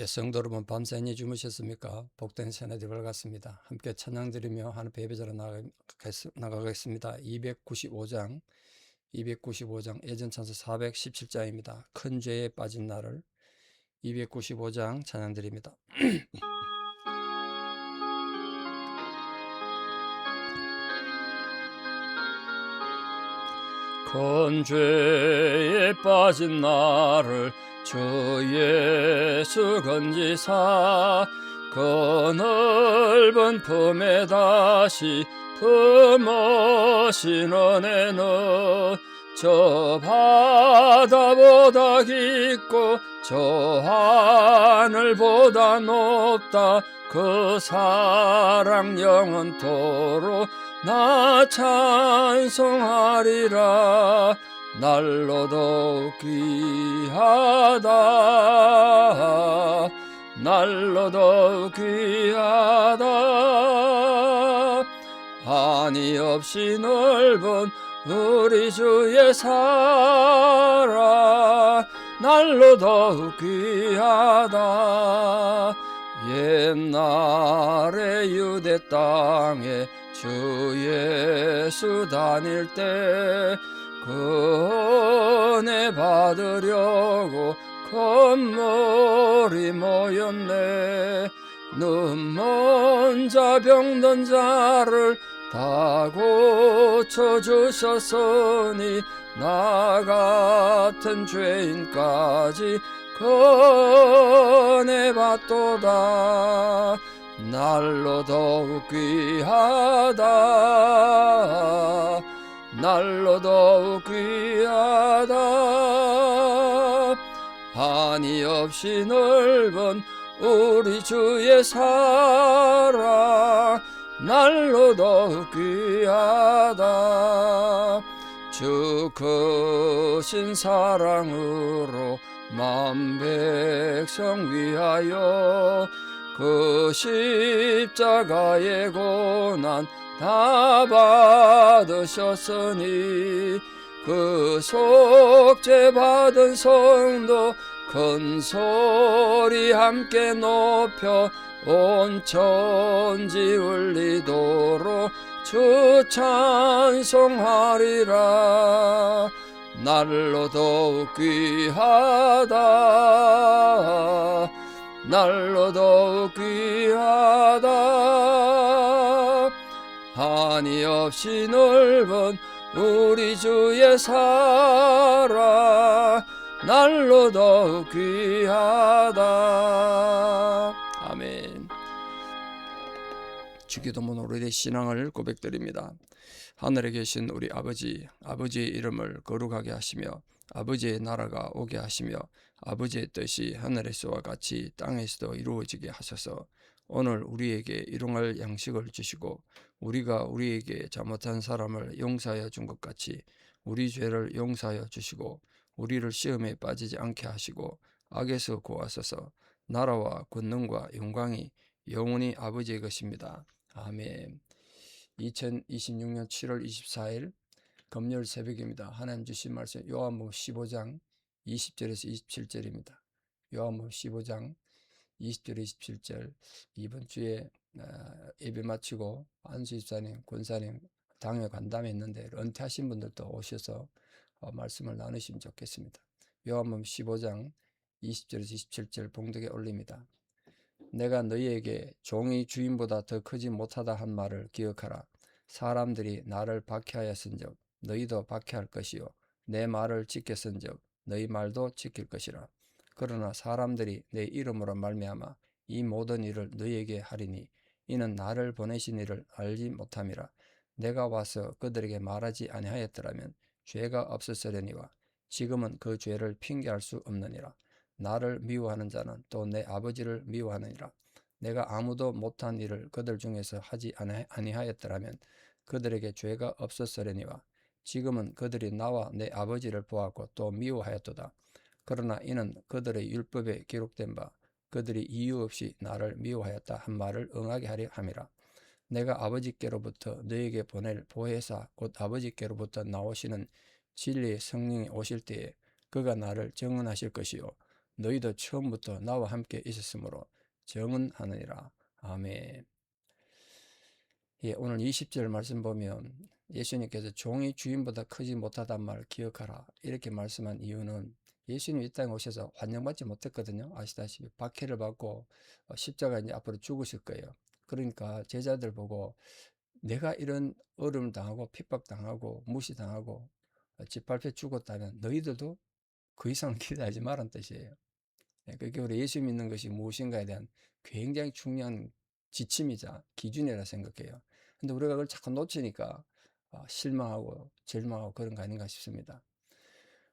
성도 여러분, 밤새니 주무셨습니까? 복된 새날이 밝았습니다. 함께 찬양 드리며 하나님 예배자로 나가겠습니다. 295장 예전 찬송 417장입니다. 큰 죄에 빠진 나를. 295장 찬양 드립니다. 큰 죄에 빠진 나를 주 예수 건지사 그 넓은 품에 다시 품으신 은혜는 저 바다보다 깊고 저 하늘보다 높다. 그 사랑 영원토록 나 찬송하리라. 날로도 귀하다. 날로도 귀하다. 한이 없이 넓은 우리 주의 사랑 날로도 귀하다. 옛날에 유대 땅에 주 예수 다닐 때 그 은혜 받으려고 건물이 모였네. 눈먼 자 병든 자를 다 고쳐주셨으니 나 같은 죄인까지 은혜 받도다. 날로도 귀하다. 날로도 귀하다. 한이 없이 넓은 우리 주의 사랑 날로도 귀하다. 주 크신 사랑으로 만 백성 위하여 그 십자가의 고난 다 받으셨으니 그 속죄 받은 성도 큰 소리 함께 높여 온 천지 울리도록 주 찬송하리라. 날로도 귀하다. 날로도 귀하다. 한이 없이 넓은 우리 주의 사랑 날로도 귀하다. 아멘. 주기도문 오래된 신앙을 고백드립니다. 하늘에 계신 우리 아버지의 이름을 거룩하게 하시며 아버지의 나라가 오게 하시며 아버지의 뜻이 하늘에서와 같이 땅에서도 이루어지게 하소서. 오늘 우리에게 일용할 양식을 주시고 우리가 우리에게 잘못한 사람을 용서하여 준 것 같이 우리 죄를 용서하여 주시고 우리를 시험에 빠지지 않게 하시고 악에서 구하소서. 나라와 권능과 영광이 영원히 아버지의 것입니다. 아멘. 2026년 7월 24일 금요일 새벽입니다. 하나님 주신 말씀 요한복음 15장 20절에서 27절입니다. 요한복음 15장 20절 27절 이번 주에 예배 마치고 안수 집사님, 권사님 당회 간담회했는데 은퇴하신 분들도 오셔서 말씀을 나누시면 좋겠습니다. 요한복음 15장 20절에서 27절 봉독에 올립니다. 내가 너희에게 종이 주인보다 더 크지 못하다 한 말을 기억하라. 사람들이 나를 박해하였은즉 너희도 박해할 것이요 내 말을 지켰은즉 너희 말도 지킬 것이라. 그러나 사람들이 내 이름으로 말미암아 이 모든 일을 너희에게 하리니 이는 나를 보내신 이를 알지 못함이라. 내가 와서 그들에게 말하지 아니하였더라면 죄가 없었으려니와 지금은 그 죄를 핑계할 수 없느니라. 나를 미워하는 자는 또 내 아버지를 미워하느니라. 내가 아무도 못한 일을 그들 중에서 하지 아니하였더라면 그들에게 죄가 없었으려니와 지금은 그들이 나와 내 아버지를 보았고 또 미워하였도다. 그러나 이는 그들의 율법에 기록된 바 그들이 이유 없이 나를 미워하였다 한 말을 응하게 하려 함이라. 내가 아버지께로부터 너에게 보낼 보혜사 곧 아버지께로부터 나오시는 진리의 성령이 오실 때에 그가 나를 증언하실 것이요 너희도 처음부터 나와 함께 있었으므로 정은 하느니라. 아멘. 예, 오늘 20절 말씀 보면 예수님께서 종이 주인보다 크지 못하단 말을 기억하라 이렇게 말씀한 이유는 예수님이 이 땅에 오셔서 환영받지 못했거든요. 아시다시피 박해를 받고 십자가에 이제 앞으로 죽으실 거예요. 그러니까 제자들 보고 내가 이런 어려움을 당하고 핍박당하고 무시당하고 짓밟혀 죽었다면 너희들도 그 이상은 기대하지 말란 뜻이에요. 그게 우리 예수 믿는 것이 무엇인가에 대한 굉장히 중요한 지침이자 기준이라 생각해요. 근데 우리가 그걸 자꾸 놓치니까 실망하고 절망하고 그런 거 아닌가 싶습니다.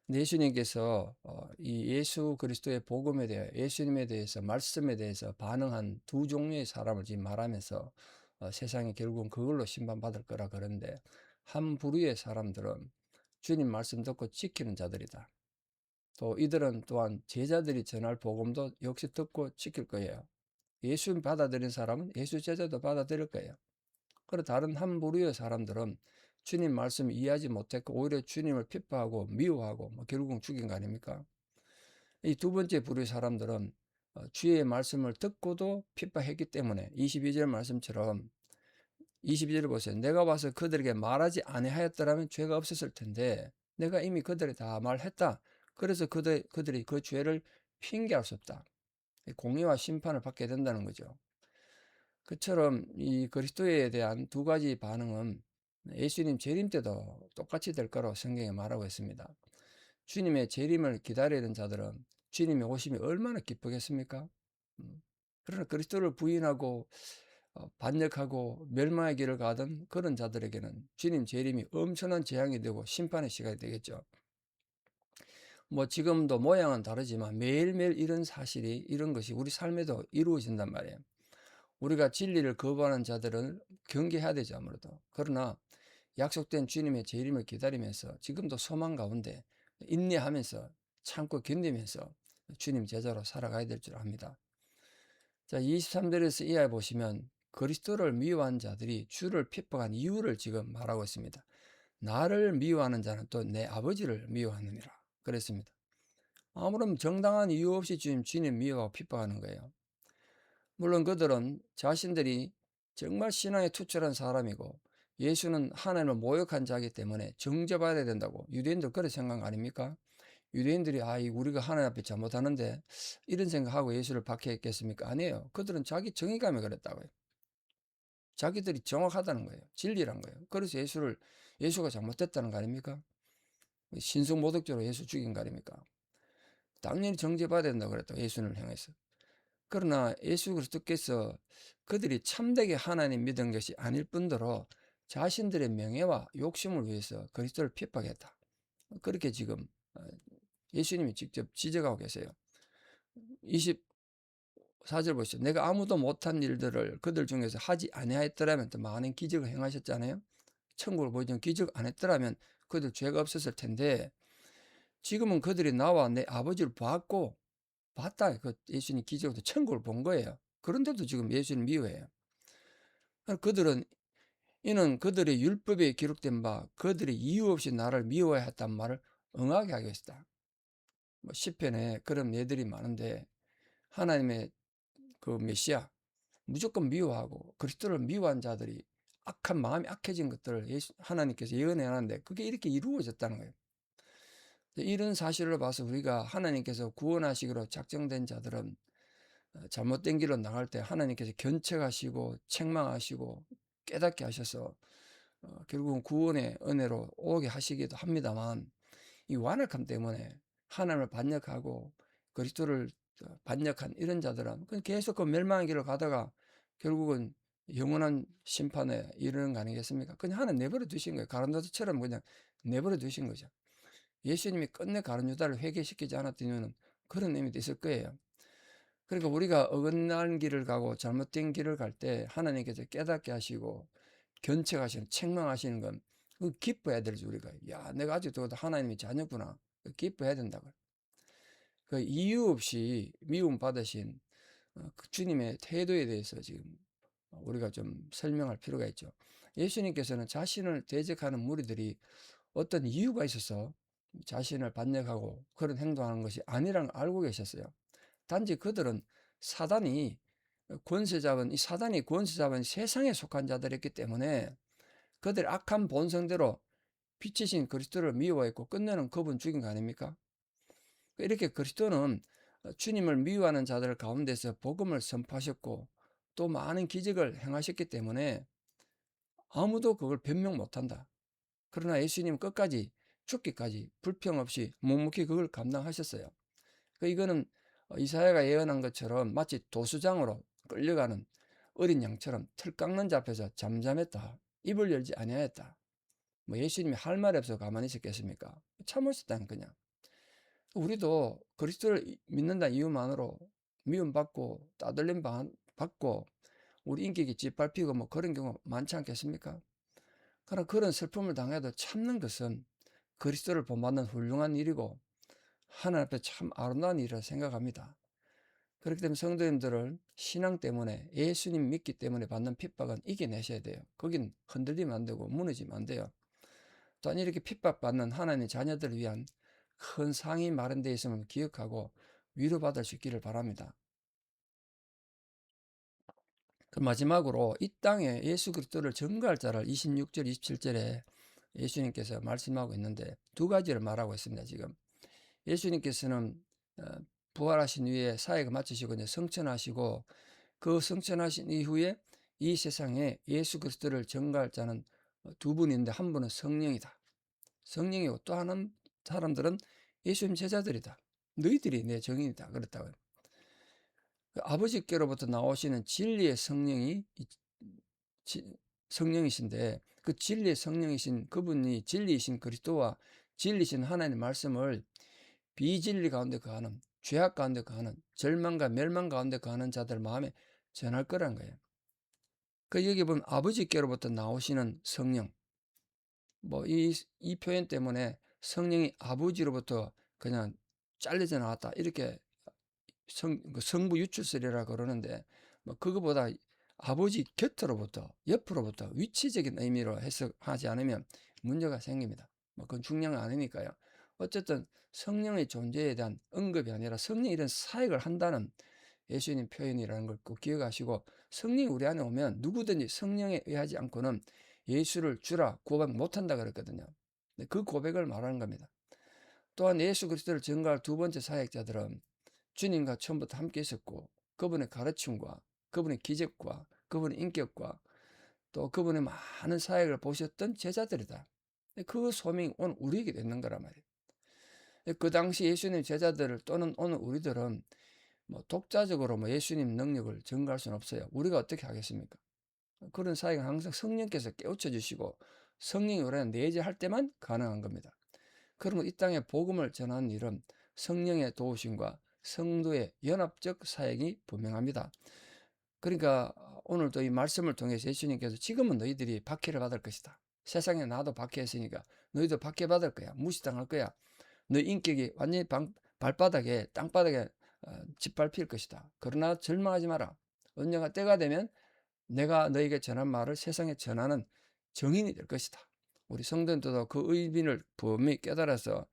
근데 예수님께서 이 예수 그리스도의 복음에 대해 예수님에 대해서 말씀에 대해서 반응한 두 종류의 사람을 지금 말하면서 세상이 결국은 그걸로 심판받을 거라 그러는데 한 부류의 사람들은 주님 말씀 듣고 지키는 자들이다. 또 이들은 또한 제자들이 전할 복음도 역시 듣고 지킬 거예요. 예수 받아들인 사람은 예수 제자도 받아들일 거예요. 그리고 다른 한 부류의 사람들은 주님 말씀 이해하지 못했고 오히려 주님을 핍박하고 미워하고 결국은 죽인 거 아닙니까? 이 두 번째 부류의 사람들은 주의 말씀을 듣고도 핍박했기 때문에 22절 말씀처럼 22절을 보세요. 내가 와서 그들에게 말하지 아니하였더라면 죄가 없었을 텐데 내가 이미 그들에 다 말했다. 그래서 그들이 그 죄를 핑계할 수 없다. 공의와 심판을 받게 된다는 거죠. 그처럼 이 그리스도에 대한 두 가지 반응은 예수님 재림 때도 똑같이 될 거라고 성경에 말하고 있습니다. 주님의 재림을 기다리는 자들은 주님의 오심이 얼마나 기쁘겠습니까? 그러나 그리스도를 부인하고 반역하고 멸망의 길을 가던 그런 자들에게는 주님 재림이 엄청난 재앙이 되고 심판의 시간이 되겠죠. 뭐 지금도 모양은 다르지만 매일매일 이런 사실이 이런 것이 우리 삶에도 이루어진단 말이에요. 우리가 진리를 거부하는 자들은 경계해야 되죠, 아무래도. 그러나 약속된 주님의 재림을 기다리면서 지금도 소망 가운데 인내하면서 참고 견디면서 주님 제자로 살아가야 될 줄 압니다. 자, 23절에서 이하에 보시면 그리스도를 미워한 자들이 주를 핍박한 이유를 지금 말하고 있습니다. 나를 미워하는 자는 또 내 아버지를 미워하느니라 그랬습니다. 아무런 정당한 이유 없이 주님 미워하고 핍박하는 거예요. 물론 그들은 자신들이 정말 신앙에 투철한 사람이고 예수는 하나님을 모욕한 자이기 때문에 정죄받아야 된다고 유대인들 그렇게 생각 아닙니까? 유대인들이 우리가 하나님 앞에 잘못하는데 이런 생각하고 예수를 박해했겠습니까? 아니에요. 그들은 자기 정의감에 그랬다고요. 자기들이 정확하다는 거예요. 진리란 거예요. 그래서 예수가 잘못됐다는 거 아닙니까? 신성모독죄로 예수 죽인 거 아닙니까? 당연히 정죄받아야 된다고 그랬다고 예수를 향해서. 그러나 예수 그리스도께서 그들이 참되게 하나님 믿은 것이 아닐 뿐더러 자신들의 명예와 욕심을 위해서 그리스도를 핍박했다. 그렇게 지금 예수님이 직접 지적하고 계세요. 24절 보시죠. 내가 아무도 못한 일들을 그들 중에서 하지 아니하였더라면 또 많은 기적을 행하셨잖아요. 천국을 보여준 기적 안 했더라면 그들 죄가 없었을 텐데 지금은 그들이 나와 내 아버지를 봤다. 그 예수님 기적으로 천국을 본 거예요. 그런데도 지금 예수님 미워해요. 그들은 이는 그들의 율법에 기록된 바 그들이 이유 없이 나를 미워했단 말을 응하게 하겠다. 뭐 시편에 그런 예들이 많은데 하나님의 그 메시아 무조건 미워하고 그리스도를 미워한 자들이 악한 마음이 악해진 것들을 하나님께서 예언해놨는데 그게 이렇게 이루어졌다는 거예요. 이런 사실을 봐서 우리가 하나님께서 구원하시기로 작정된 자들은 잘못된 길로 나갈 때 하나님께서 견책하시고 책망하시고 깨닫게 하셔서 결국은 구원의 은혜로 오게 하시기도 합니다만 이 완악함 때문에 하나님을 반역하고 그리스도를 반역한 이런 자들은 계속 그 멸망의 길을 가다가 결국은 영원한 심판에 이르는 거 아니겠습니까? 그냥 하나 내버려 두신 거예요. 가룟유다처럼 그냥 내버려 두신 거죠. 예수님이 끝내 가룟유다를 회개시키지 않았던 이유는 그런 의미도 있을 거예요. 그러니까 우리가 어긋난 길을 가고 잘못된 길을 갈 때 하나님께서 깨닫게 하시고 견책하시는 책망하시는 건 기뻐해야 되죠. 우리가 내가 아직도 하나님의 자녀구나 기뻐해야 된다고요. 그 이유 없이 미움 받으신 그 주님의 태도에 대해서 지금 우리가 좀 설명할 필요가 있죠. 예수님께서는 자신을 대적하는 무리들이 어떤 이유가 있어서 자신을 반역하고 그런 행동하는 것이 아니라는 걸 알고 계셨어요. 단지 그들은 사단이 이 사단이 권세 잡은 세상에 속한 자들이었기 때문에 그들의 악한 본성대로 빛이신 그리스도를 미워했고 끝내는 그분 죽인 거 아닙니까? 이렇게 그리스도는 주님을 미워하는 자들 가운데서 복음을 선포하셨고 또 많은 기적을 행하셨기 때문에 아무도 그걸 변명 못한다. 그러나 예수님은 끝까지 죽기까지 불평 없이 묵묵히 그걸 감당하셨어요. 이거는 이사야가 예언한 것처럼 마치 도수장으로 끌려가는 어린 양처럼 털 깎는 잡혀서 잠잠했다. 입을 열지 아니하였다. 뭐 예수님이 할 말이 없어 가만히 있었겠습니까? 참을 수 있다는 그냥. 우리도 그리스도를 믿는다는 이유만으로 미움받고 따돌림 받고 우리 인격이 짓밟히고 뭐 그런 경우 많지 않겠습니까? 그러나 그런 슬픔을 당해도 참는 것은 그리스도를 본받는 훌륭한 일이고 하나님 앞에 참 아름다운 일이라 생각합니다. 그렇기 때문에 성도님들을 신앙 때문에 예수님 믿기 때문에 받는 핍박은 이겨내셔야 돼요. 거긴 흔들리면 안 되고 무너지면 안 돼요. 또한 이렇게 핍박받는 하나님의 자녀들을 위한 큰 상이 마련되어 있음을 기억하고 위로받을 수 있기를 바랍니다. 그 마지막으로 이 땅에 예수 그리스도를 증거할 자를 26절, 27절에 예수님께서 말씀하고 있는데 두 가지를 말하고 있습니다. 지금 예수님께서는 부활하신 후에 사역을 마치시고 이제 성천하시고 그 성천하신 이후에 이 세상에 예수 그리스도를 증거할 자는 두 분인데 한 분은 성령이다. 성령이고 또 하나는 사람들은 예수님 제자들이다. 너희들이 내 증인이다. 그렇다고요. 아버지께로부터 나오시는 진리의 성령이신데 그 진리의 성령이신 그분이 진리이신 그리스도와 진리신 하나님의 말씀을 비진리 가운데 거하는 죄악 가운데 거하는 절망과 멸망 가운데 거하는 자들 마음에 전할 거란 거예요. 여기 보면 아버지께로부터 나오시는 성령 이 표현 때문에 성령이 아버지로부터 그냥 잘려져 나왔다 이렇게 성부 유출설이라 그러는데 그거보다 아버지 곁으로부터 옆으로부터 위치적인 의미로 해석하지 않으면 문제가 생깁니다. 그건 중요한 거 아니니까요. 어쨌든 성령의 존재에 대한 언급이 아니라 성령이 이런 사역을 한다는 예수님 표현이라는 걸 꼭 기억하시고 성령이 우리 안에 오면 누구든지 성령에 의하지 않고는 예수를 주라 고백 못한다 그랬거든요. 그 고백을 말하는 겁니다. 또한 예수 그리스도를 증거할 두 번째 사역자들은 주님과 처음부터 함께 있었고 그분의 가르침과 그분의 기적과 그분의 인격과 또 그분의 많은 사역을 보셨던 제자들이다. 그 소명이 오늘 우리에게 있는 거란 말이에요. 그 당시 예수님 제자들을 또는 오늘 우리들은 독자적으로 예수님 능력을 증거할 수는 없어요. 우리가 어떻게 하겠습니까? 그런 사역은 항상 성령께서 깨우쳐 주시고 성령이 우리는 내재할 때만 가능한 겁니다. 그러면 이 땅에 복음을 전하는 일은 성령의 도우심과 성도의 연합적 사역이 분명합니다. 그러니까 오늘도 이 말씀을 통해서 예수님께서 지금은 너희들이 박해를 받을 것이다. 세상에 나도 박해했으니까 너희도 박해받을 거야. 무시당할 거야. 너 인격이 완전히 발바닥에 땅바닥에 짓밟힐 것이다. 그러나 절망하지 마라. 언젠가 때가 되면 내가 너에게 전한 말을 세상에 전하는 증인이 될 것이다. 우리 성도들도 그 의미를 분명히 깨달아서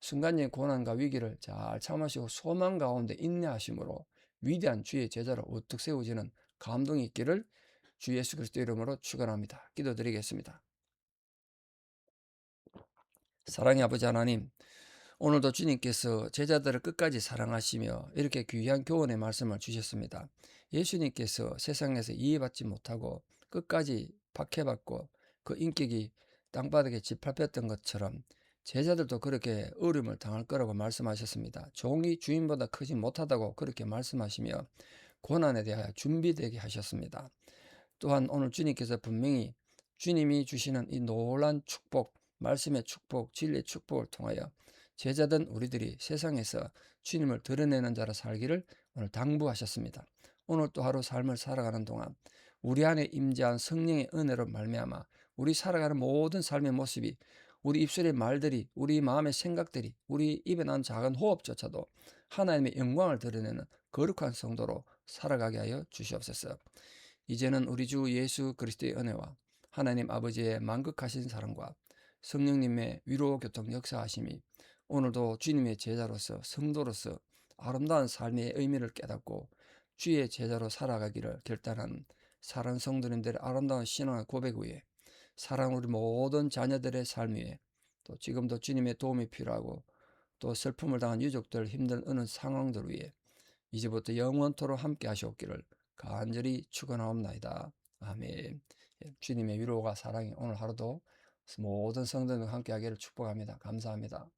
순간적인 고난과 위기를 잘 참으시고 소망 가운데 인내하심으로 위대한 주의 제자로 우뚝 세워지는 감동이 있기를 주 예수 그리스도 이름으로 축원합니다. 기도드리겠습니다. 사랑의 아버지 하나님, 오늘도 주님께서 제자들을 끝까지 사랑하시며 이렇게 귀한 교훈의 말씀을 주셨습니다. 예수님께서 세상에서 이해받지 못하고 끝까지 박해받고 그 인격이 땅바닥에 짓밟혔던 것처럼 제자들도 그렇게 어려움을 당할 거라고 말씀하셨습니다. 종이 주인보다 크지 못하다고 그렇게 말씀하시며 고난에 대하여 준비되게 하셨습니다. 또한 오늘 주님께서 분명히 주님이 주시는 이 놀라운 축복, 말씀의 축복, 진리의 축복을 통하여 제자된 우리들이 세상에서 주님을 드러내는 자로 살기를 오늘 당부하셨습니다. 오늘 또 하루 삶을 살아가는 동안 우리 안에 임재한 성령의 은혜로 말미암아 우리 살아가는 모든 삶의 모습이 우리 입술의 말들이, 우리 마음의 생각들이, 우리 입에 난 작은 호흡조차도 하나님의 영광을 드러내는 거룩한 성도로 살아가게 하여 주시옵소서. 이제는 우리 주 예수 그리스도의 은혜와 하나님 아버지의 만극하신 사랑과 성령님의 위로 교통 역사하심이 오늘도 주님의 제자로서 성도로서 아름다운 삶의 의미를 깨닫고 주의 제자로 살아가기를 결단한 사랑하는 성도님들의 아름다운 신앙의 고백 위에 사랑하는 우리 모든 자녀들의 삶 위에 또 지금도 주님의 도움이 필요하고 또 슬픔을 당한 유족들 힘든 어느 상황들 위에 이제부터 영원토록 함께 하시옵기를 간절히 축원하옵나이다. 아멘. 주님의 위로가 사랑이 오늘 하루도 모든 성도들과 함께 하기를 축복합니다. 감사합니다.